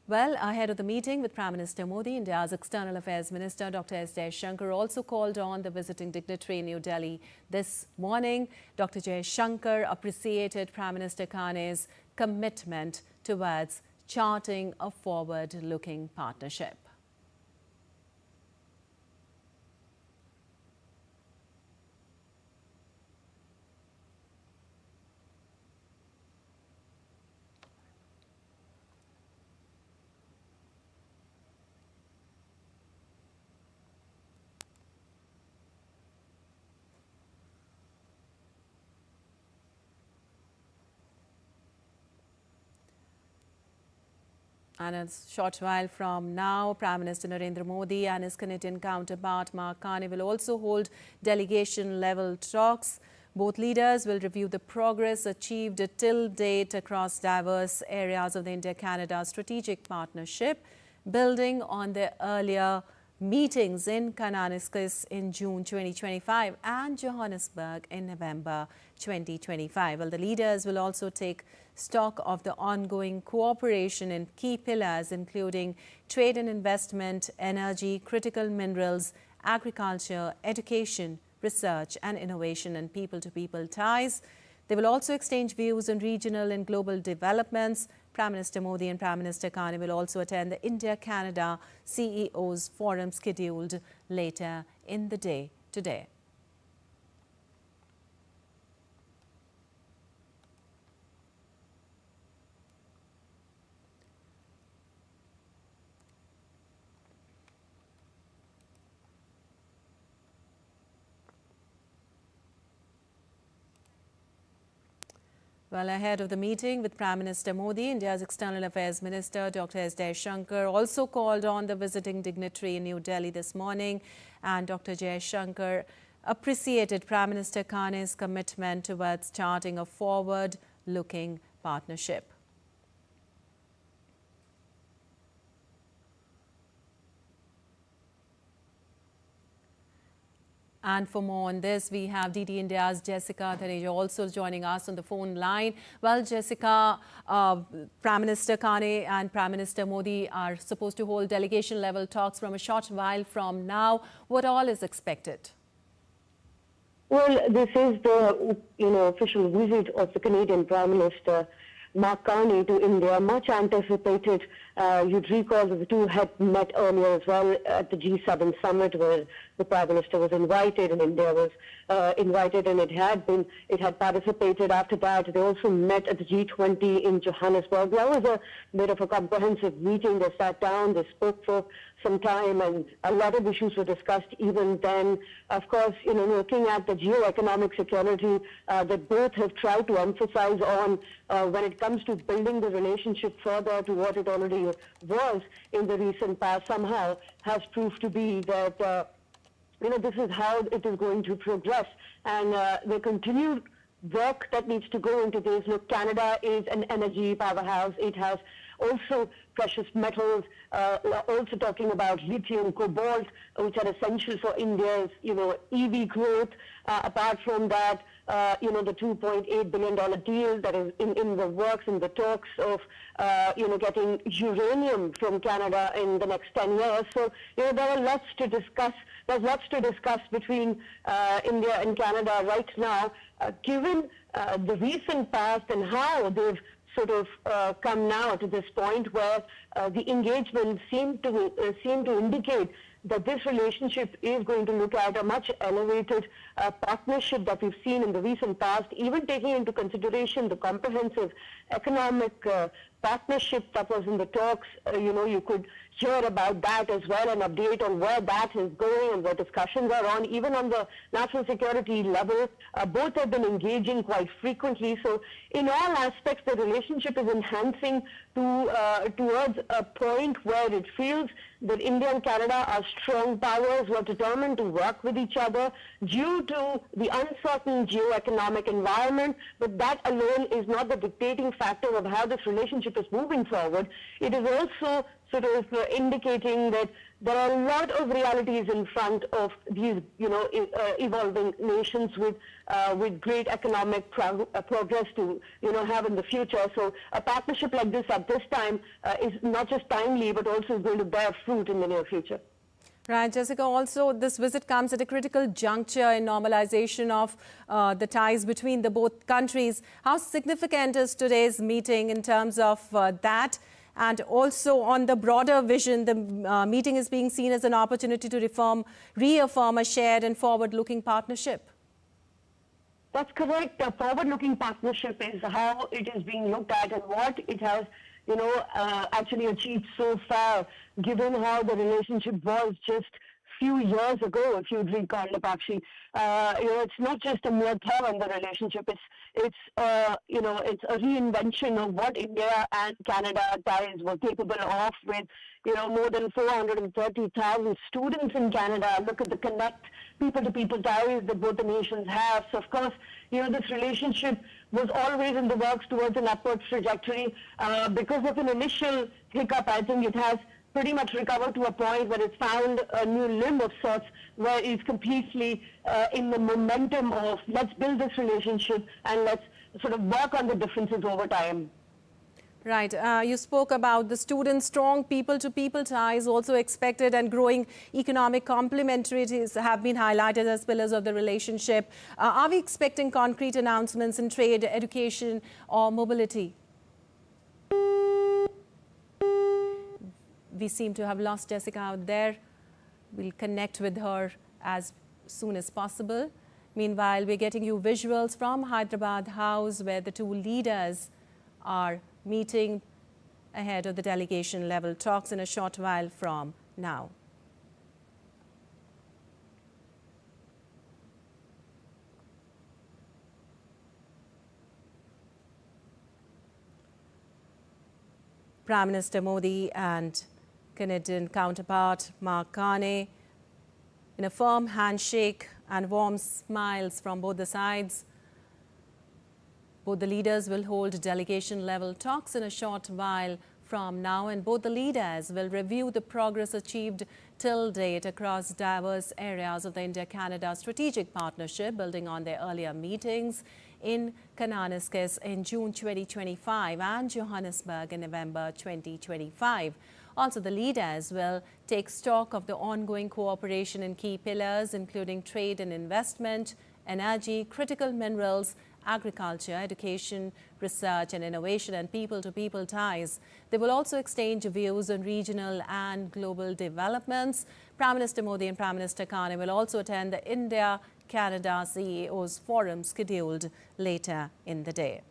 Well, ahead of the meeting with Prime Minister Modi, India's External Affairs Minister Dr. S. Jaishankar also called on the visiting dignitary in New Delhi this morning. Dr. Jaishankar appreciated Prime Minister Carney's commitment towards charting a forward-looking partnership. And a short while from now, Prime Minister Narendra Modi and his Canadian counterpart Mark Carney will also hold delegation-level talks. Both leaders will review the progress achieved till date across diverse areas of the India-Canada strategic partnership, building on their earlier meetings in Kananaskis in June 2025 and Johannesburg in November 2025. Well, the leaders will also take stock of the ongoing cooperation in key pillars including trade and investment, energy, critical minerals, agriculture, education, research and innovation, and people-to-people ties. They will also exchange views on regional and global developments. Prime Minister Modi and Prime Minister Carney will also attend the India-Canada CEOs Forum scheduled later in the day today. Well, ahead of the meeting with Prime Minister Modi, India's External Affairs Minister Dr. S. Jaishankar also called on the visiting dignitary in New Delhi this morning, and Dr. Jaishankar appreciated Prime Minister Carney's commitment towards charting a forward-looking partnership. And for more on this, we have DD India's Jessica Thareja also joining us on the phone line. Well, Jessica, Prime Minister Carney and Prime Minister Modi are supposed to hold delegation-level talks from a short while from now. What all is expected? Well, this is the official visit of the Canadian Prime Minister Mark Carney to India, much anticipated. You'd recall that the two had met earlier as well at the G7 summit, where the Prime Minister was invited and India was invited, and it had participated after that. They also met at the G20 in Johannesburg. That was a bit of a comprehensive meeting. They sat down, they spoke for some time, and a lot of issues were discussed even then. Of course, looking at the geo-economic security that both have tried to emphasize on when it comes to building the relationship further to what it already was in the recent past, somehow has proved to be that this is how it is going to progress. And the continued work that needs to go into this. Look, Canada is an energy powerhouse. It has also precious metals, also talking about lithium, cobalt, which are essential for India's, EV growth. Apart from that, the $2.8 billion deal that is in the works, in the talks of, getting uranium from Canada in the next 10 years. So, there are lots to discuss. There's lots to discuss between India and Canada right now, given the recent past and how they've sort of come now to this point where the engagement seem to indicate that this relationship is going to look at a much elevated partnership that we've seen in the recent past, even taking into consideration the comprehensive economic partnership that was in the talks. You could hear about that as well, an update on where that is going and what discussions are on. Even on the national security level, both have been engaging quite frequently. So in all aspects, the relationship is enhancing towards a point where it feels that India and Canada are strong powers who are determined to work with each other due to the uncertain geo-economic environment. But that alone is not the dictating factor of how this relationship is moving forward. It is also sort of indicating that there are a lot of realities in front of these, evolving nations with great economic progress to, have in the future. So a partnership like this at this time is not just timely, but also is going to bear fruit in the near future. Right, Jessica, also this visit comes at a critical juncture in normalization of the ties between the both countries. How significant is today's meeting in terms of that? And also on the broader vision, the meeting is being seen as an opportunity to reaffirm a shared and forward-looking partnership. That's correct. A forward-looking partnership is how it is being looked at and what it has, actually achieved so far, given how the relationship was just few years ago, if you'd recall, Leepakshi. It's not just a mere term in the relationship. It's a reinvention of what India and Canada ties were capable of, with more than 430,000 students in Canada. Look at the connect people-to-people ties that both the nations have. So of course, this relationship was always in the works towards an upward trajectory. Because of an initial hiccup, I think it has pretty much recovered to a point where it's found a new limb of sorts, where it's completely in the momentum of let's build this relationship and let's sort of work on the differences over time. Right. You spoke about the students' strong people-to-people ties, also expected, and growing economic complementarities have been highlighted as pillars of the relationship. Are we expecting concrete announcements in trade, education or mobility? We seem to have lost Jessica out there. We'll connect with her as soon as possible. Meanwhile, we're getting you visuals from Hyderabad House, where the two leaders are meeting ahead of the delegation level talks in a short while from now. Prime Minister Modi and Canadian counterpart Mark Carney in a firm handshake and warm smiles from both the sides. Both the leaders will hold delegation-level talks in a short while from now, and both the leaders will review the progress achieved till date across diverse areas of the India-Canada strategic partnership, building on their earlier meetings in Kananaskis in June 2025 and Johannesburg in November 2025. Also, the leaders will take stock of the ongoing cooperation in key pillars, including trade and investment, energy, critical minerals, agriculture, education, research and innovation, and people-to-people ties. They will also exchange views on regional and global developments. Prime Minister Modi and Prime Minister Carney will also attend the India-Canada CEOs forum scheduled later in the day.